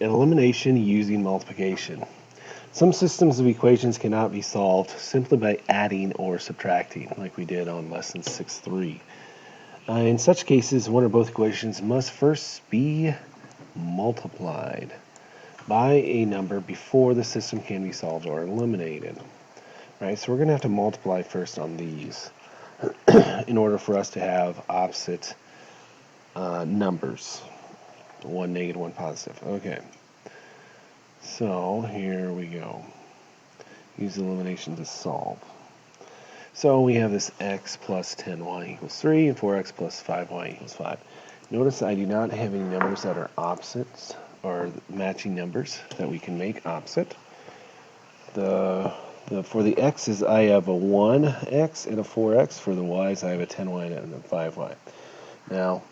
Elimination using multiplication. Some systems of equations cannot be solved simply by adding or subtracting, like we did on lesson 6.3. In such cases, one or both equations must first be multiplied by a number before the system can be solved or eliminated. Right, so we're going to have to multiply first on these in order for us to have opposite numbers. One negative, one positive. Okay. So here we go. Use elimination to solve. So we have this x plus 10y equals 3 and 4x plus 5y equals 5. Notice I do not have any numbers that are opposites or matching numbers that we can make opposite. For the x's, I have a 1x and a 4x. For the y's, I have a 10y and a 5y. Now,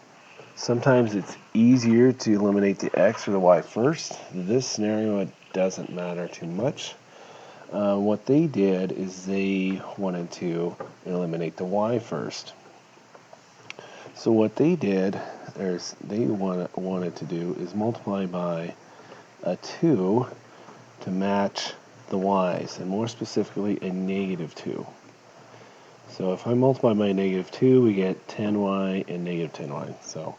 sometimes it's easier to eliminate the x or the y first. In this scenario, it doesn't matter too much. What they did is they wanted to eliminate the y first. So what they did, they wanted to do is multiply by a 2 to match the y's, and more specifically a negative 2. So if I multiply by negative 2, we get 10y and negative 10y. So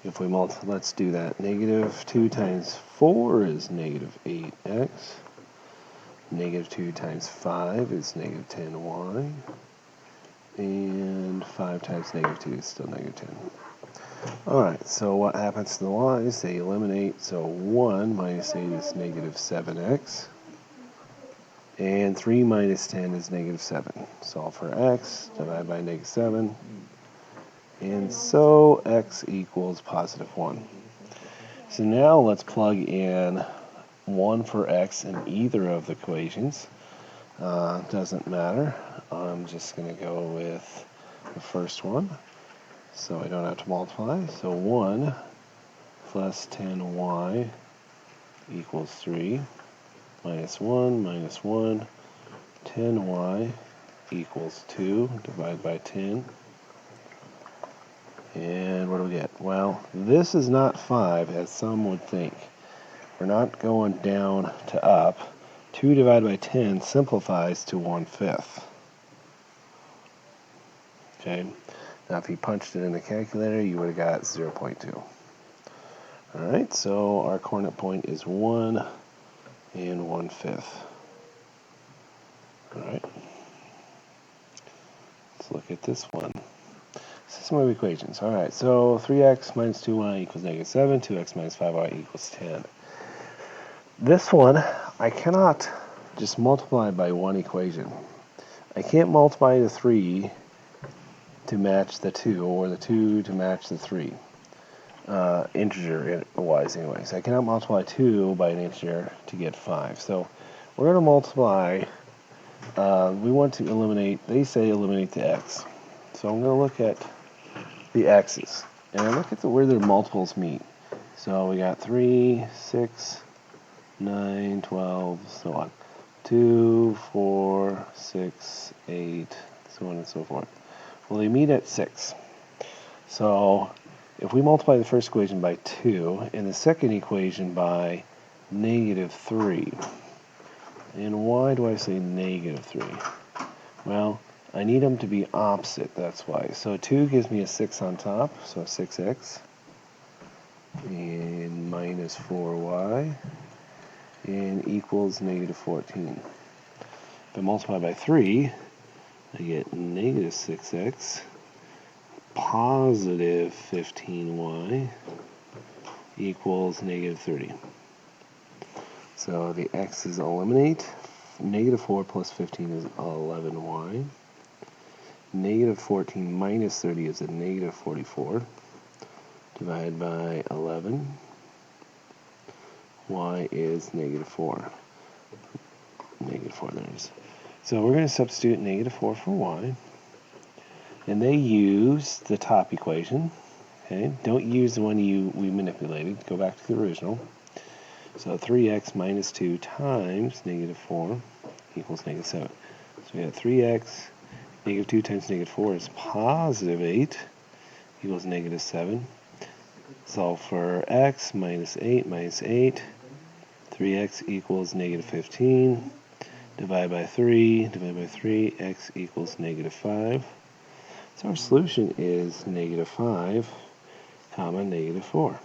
if we let's do that. Negative 2 times 4 is negative 8x. Negative 2 times 5 is negative 10y. And 5 times negative 2 is still negative 10. Alright, so what happens to the y's? They eliminate. So 1 minus 8 is negative 7x. And 3 minus 10 is negative 7. Solve for x, divide by negative 7. And so x equals positive 1. So now let's plug in 1 for x in either of the equations. Doesn't matter. I'm just going to go with the first one, so I don't have to multiply. So 1 plus 10y equals 3. Minus 1, 10y equals 2, divided by 10. And what do we get? Well, this is not 5, as some would think. We're not going down to up. 2 divided by 10 simplifies to 1/5. Okay? Now, if you punched it in the calculator, you would have got 0.2. Alright, so our coordinate point is 1 and 1/5. Alright. Let's look at this one. System of equations. Alright, so 3x minus 2y equals negative 7. 2x minus 5y equals 10. This one, I cannot just multiply by one equation. I can't multiply the 3 to match the 2, or the 2 to match the 3. Integer-wise anyways. I cannot multiply 2 by an integer to get 5. So we're going to multiply, we want to eliminate, they say eliminate the x. So I'm going to look at the x's. And I look at where their multiples meet. So we got 3, 6, 9, 12, so on. 2, 4, 6, 8, so on and so forth. Well, they meet at 6. So if we multiply the first equation by 2 and the second equation by negative 3, and why do I say negative 3? Well, I need them to be opposite, that's why. So 2 gives me a 6 on top, so 6x, and minus 4y, and equals negative 14. If I multiply by 3, I get negative 6x, positive 15y, equals negative 30. So the x's eliminate. Negative 4 plus 15 is 11y. Negative 14 minus 30 is a negative 44. Divided by 11. Y is negative 4. Negative 4, there it is. So we're going to substitute negative 4 for y. And they use the top equation. Okay, don't use the one we manipulated. Go back to the original. So 3x minus 2 times negative 4 equals negative 7. So we have 3x, negative 2 times negative 4 is positive 8 equals negative 7. Solve for x, minus 8 3x equals negative 15. Divide by 3, x equals negative 5. So our solution is negative 5, comma, negative 4.